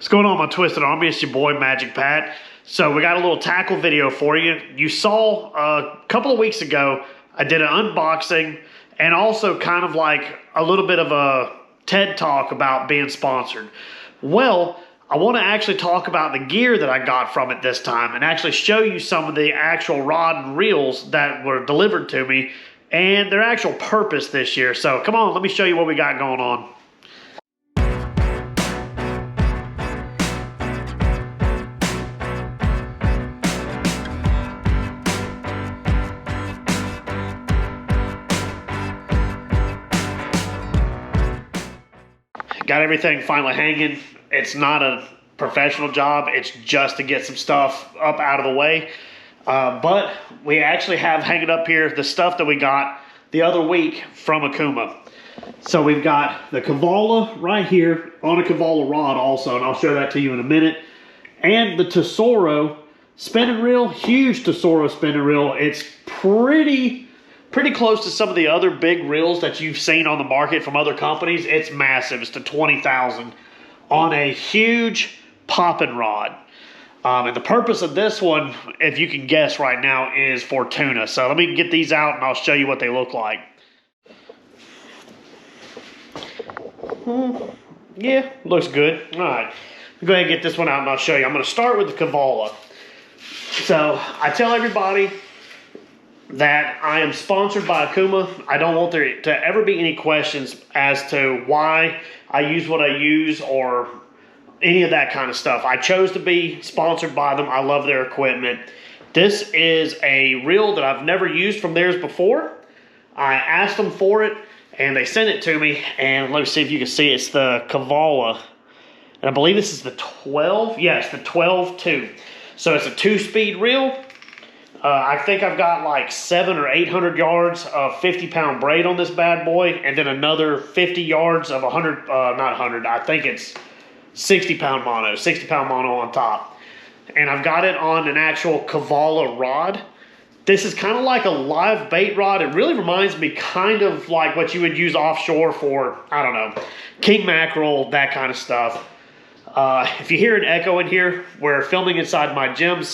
What's going on, my Twisted Army? It's your boy, Magic Pat. So we got a little tackle video for you. You saw a couple of weeks ago, I did an unboxing and also kind of like a little bit of a TED Talk about being sponsored. Well, I want to actually talk about the gear that I got from it this time and actually show you some of the actual rod and reels that were delivered to me and their actual purpose this year. So come on, let me show you what we got going on. Got everything finally hanging. It's not a professional job. It's just to get some stuff up out of the way. But we actually have hanging up here the stuff that we got the other week from Okuma. So we've got the Kavala right here on a Kavala rod also, and I'll show that to you in a minute. And the Tesoro spinning reel, huge Tesoro spinning reel. It's pretty close to some of the other big reels that you've seen on the market from other companies. It's massive. It's to 20,000 on a huge popping rod. And the purpose of this one, if you can guess right now, is for tuna. So let me get these out and I'll show you what they look like. Yeah, looks good. All right, go ahead and get this one out and I'll show you. I'm going to start with the Kavala. So I tell everybody that I am sponsored by Okuma. I don't want there to ever be any questions as to why I use what I use or any of that kind of stuff. I chose to be sponsored by them. I love their equipment. This is a reel that I've never used from theirs before. I asked them for it and they sent it to me, and let me see if you can see. It's the Kavala, and I believe this is the 12. Yes, the 12-2. So it's a 2-speed reel. I think I've got like 700 or 800 yards of 50-pound braid on this bad boy, and then another 50 yards of 100, not 100, I think it's 60-pound mono, 60-pound mono on top. And I've got it on an actual Kavala rod. This is kind of like a live bait rod. It really reminds me kind of like what you would use offshore for, I don't know, king mackerel, that kind of stuff. If you hear an echo in here, we're filming inside my gym /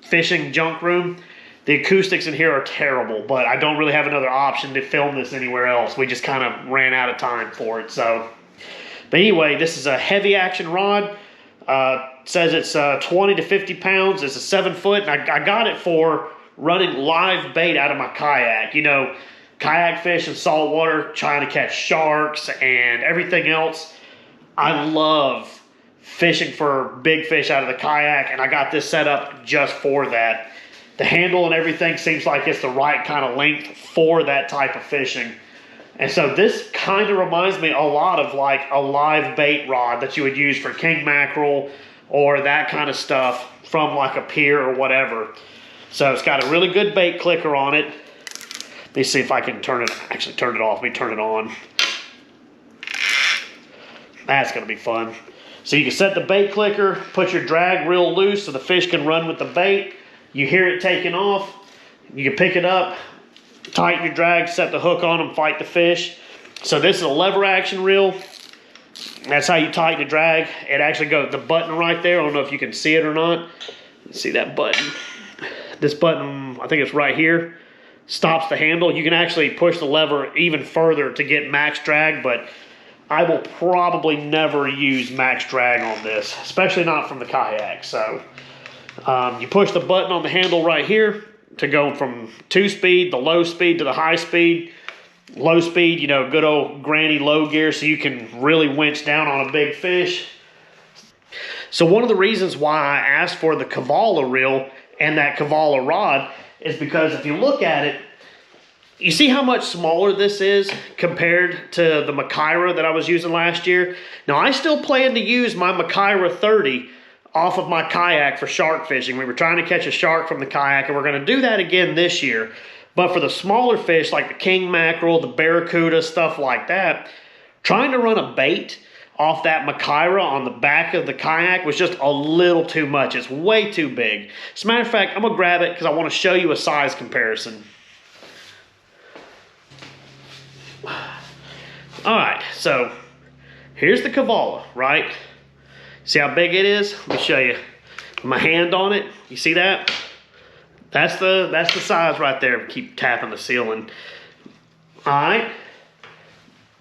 fishing junk room. The acoustics in here are terrible, but I don't really have another option to film this anywhere else. We just kind of ran out of time for it. So, but anyway, this is a heavy action rod. Says it's 20 to 50 pounds. It's a 7-foot, and I got it for running live bait out of my kayak. You know, kayak fish in salt water, trying to catch sharks and everything else. I love fishing for big fish out of the kayak, and I got this set up just for that. The handle and everything seems like it's the right kind of length for that type of fishing. And so this kind of reminds me a lot of like a live bait rod that you would use for king mackerel or that kind of stuff from like a pier or whatever. So it's got a really good bait clicker on it. Let me see if I can turn it off. Let me turn it on. That's going to be fun. So you can set the bait clicker, put your drag real loose so the fish can run with the bait. You hear it taking off, you can pick it up, tighten your drag, set the hook on them, fight the fish. So this is a lever action reel. That's how you tighten the drag. It actually goes, the button right there, I don't know if you can see it or not. See that button? This button, I think it's right here, stops the handle. You can actually push the lever even further to get max drag, but I will probably never use max drag on this, especially not from the kayak. So you push the button on the handle right here to go from 2-speed, the low speed, to the high speed. Low speed, you know, good old granny low gear, so you can really winch down on a big fish. So one of the reasons why I asked for the Kavala reel and that Kavala rod is because if you look at it, you see how much smaller this is compared to the Makaira that I was using last year? Now, I still plan to use my Makaira 30 off of my kayak for shark fishing. We were trying to catch a shark from the kayak, and we're going to do that again this year. But for the smaller fish, like the king mackerel, the barracuda, stuff like that, trying to run a bait off that Makaira on the back of the kayak was just a little too much. It's way too big. As a matter of fact, I'm going to grab it because I want to show you a size comparison. All right, so here's the Kavala, right? See how big it is? Let me show you. Put my hand on it. You see that? That's the size right there. Keep tapping the ceiling. All right.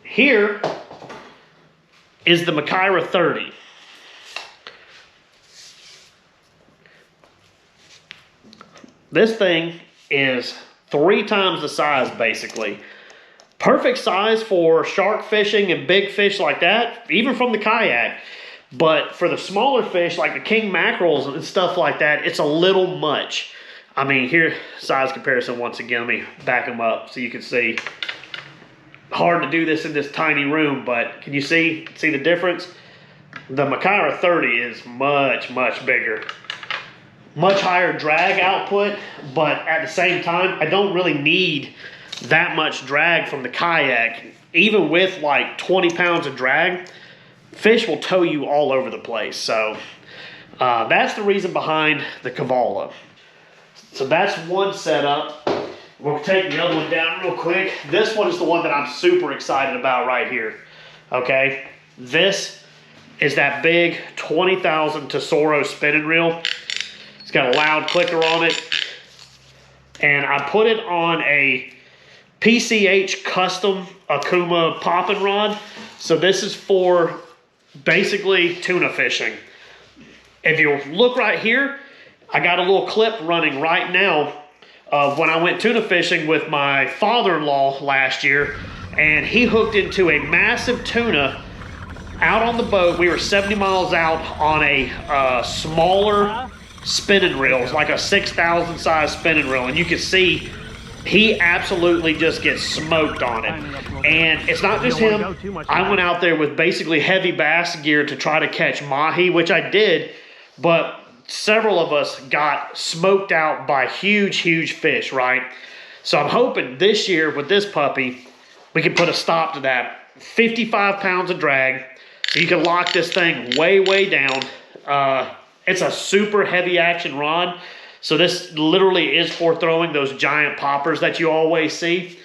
Here is the Makira 30. This thing is 3 times the size, basically. Perfect size for shark fishing and big fish like that, even from the kayak. But for the smaller fish, like the king mackerels and stuff like that, it's a little much. I mean, here, size comparison once again. Let me back them up so you can see. Hard to do this in this tiny room, but can you see the difference? The Makira 30 is much, much bigger. Much higher drag output, but at the same time, I don't really need that much drag from the kayak. Even with like 20 pounds of drag, fish will tow you all over the place. So that's the reason behind the Kavala. So that's one setup. We'll take the other one down real quick. This one is the one that I'm super excited about right here. Okay, this is that big 20,000 Tesoro spinning reel. It's got a loud clicker on it. And I put it on a PCH custom Okuma popping rod. So this is for basically tuna fishing. If you look right here, I got a little clip running right now of when I went tuna fishing with my father-in-law last year, and he hooked into a massive tuna out on the boat. We were 70 miles out on a smaller spinning reel. It's like a 6,000 size spinning reel, and you can see he absolutely just gets smoked on it. And it's not just him. I went out there with basically heavy bass gear to try to catch mahi, which I did, but several of us got smoked out by huge, huge fish, right? So I'm hoping this year with this puppy, we can put a stop to that. 55 pounds of drag, so you can lock this thing way, way down. It's a super heavy action rod. So this literally is for throwing those giant poppers that you always see.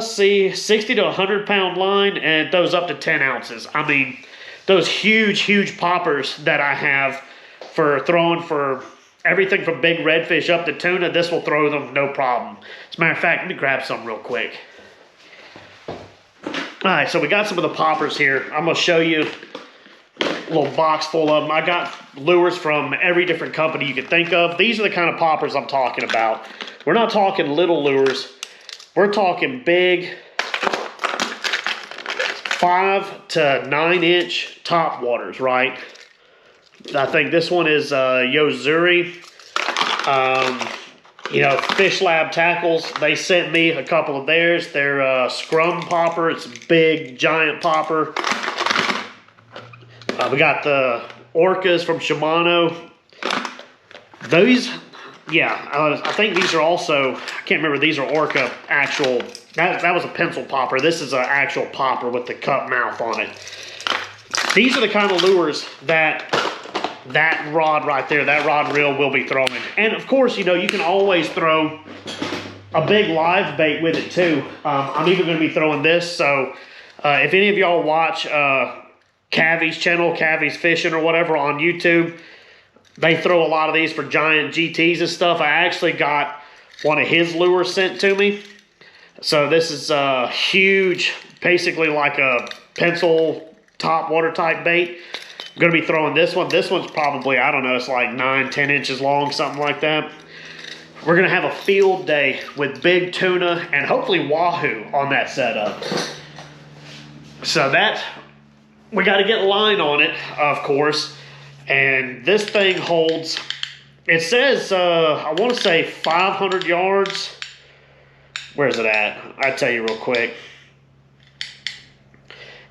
See, 60 to 100 pound line, and it throws up to 10 ounces. I mean, those huge, huge poppers that I have for throwing for everything from big redfish up to tuna, this will throw them no problem. As a matter of fact, let me grab some real quick. All right, so we got some of the poppers here. I'm gonna show you a little box full of them. I got lures from every different company you could think of. These are the kind of poppers I'm talking about. We're not talking little lures. We're talking big 5 to 9 inch top waters, right? I think this one is Yozuri. You know, Fish Lab Tackles, they sent me a couple of theirs. They're Scrum Popper. It's a big, giant popper. We got the Orcas from Shimano. Those, yeah, I think these are also, I can't remember, these are Orca actual, that was a pencil popper. This is an actual popper with the cup mouth on it. These are the kind of lures that rod right there, that rod reel will be throwing. And of course, you know, you can always throw a big live bait with it too. I'm even going to be throwing this. So if any of y'all watch Cavy's channel, Cavy's Fishing or whatever on YouTube, they throw a lot of these for giant GTs and stuff. I actually got one of his lures sent to me. So this is a huge, basically like a pencil top water type bait. I'm going to be throwing this one. This one's probably, I don't know, it's like 9-10 inches long, something like that. We're going to have a field day with big tuna and hopefully wahoo on that setup. So that, we got to get line on it, of course. And this thing holds, it says, I want to say 500 yards. Where's it at? I'll tell you real quick.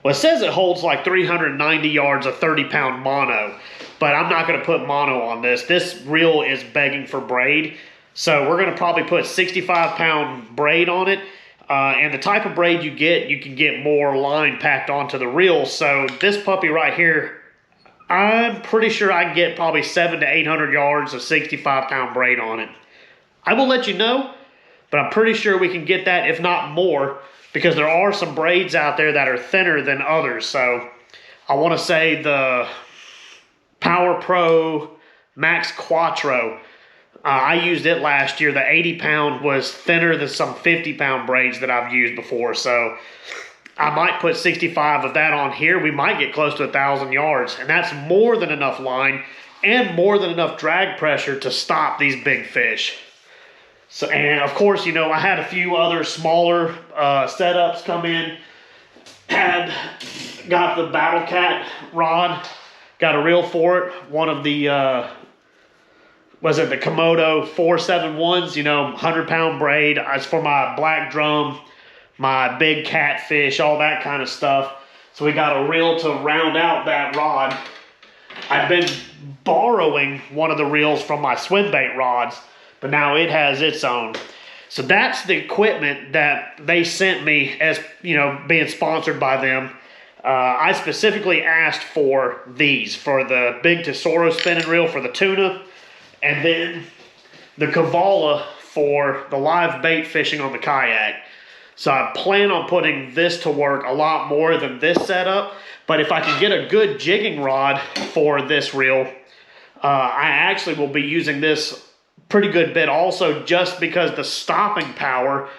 Well, it says it holds like 390 yards of 30-pound mono, but I'm not going to put mono on this. This reel is begging for braid, so we're going to probably put 65-pound braid on it. And the type of braid you can get more line packed onto the reel. So this puppy right here, I'm pretty sure I can get probably 700 to 800 yards of 65-pound braid on it. I will let you know, but I'm pretty sure we can get that, if not more, because there are some braids out there that are thinner than others. So I want to say the Power Pro Max Quattro. I used it last year. The 80 pound was thinner than some 50 pound braids that I've used before. So I might put 65 of that on here. We might get close to 1,000 yards. And that's more than enough line and more than enough drag pressure to stop these big fish. So, and of course, you know, I had a few other smaller setups come in. Got the Battle Cat rod, got a reel for it. One of the, was it the Komodo 471s, you know, 100-pound braid. It's for my black drum, my big catfish, all that kind of stuff. So we got a reel to round out that rod. I've been borrowing one of the reels from my swim bait rods, but now it has its own. So that's the equipment that they sent me as, you know, being sponsored by them. I specifically asked for these, for the big Tesoro spinning reel for the tuna, and then the Kavala for the live bait fishing on the kayak. So I plan on putting this to work a lot more than this setup, but if I can get a good jigging rod for this reel, I actually will be using this pretty good bit also, just because the stopping power,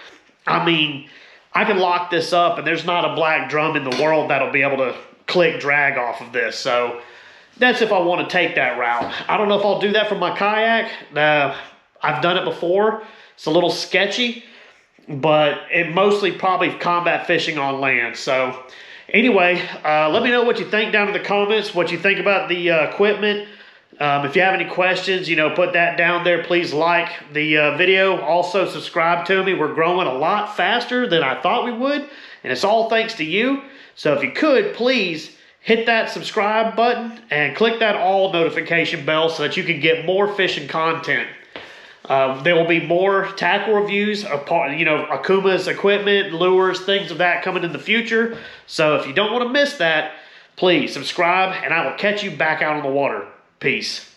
I mean, I can lock this up and there's not a black drum in the world that'll be able to click drag off of this. So that's if I want to take that route. I don't know if I'll do that for my kayak. I've done it before. It's a little sketchy, but it mostly probably combat fishing on land. So anyway, let me know what you think down in the comments, what you think about the equipment. If you have any questions, you know, put that down there. Please like the video. Also, subscribe to me. We're growing a lot faster than I thought we would, and it's all thanks to you. So if you could, please hit that subscribe button and click that all notification bell so that you can get more fishing content. There will be more tackle reviews, you know, Okuma's equipment, lures, things of that coming in the future. So if you don't want to miss that, please subscribe, and I will catch you back out on the water. Peace.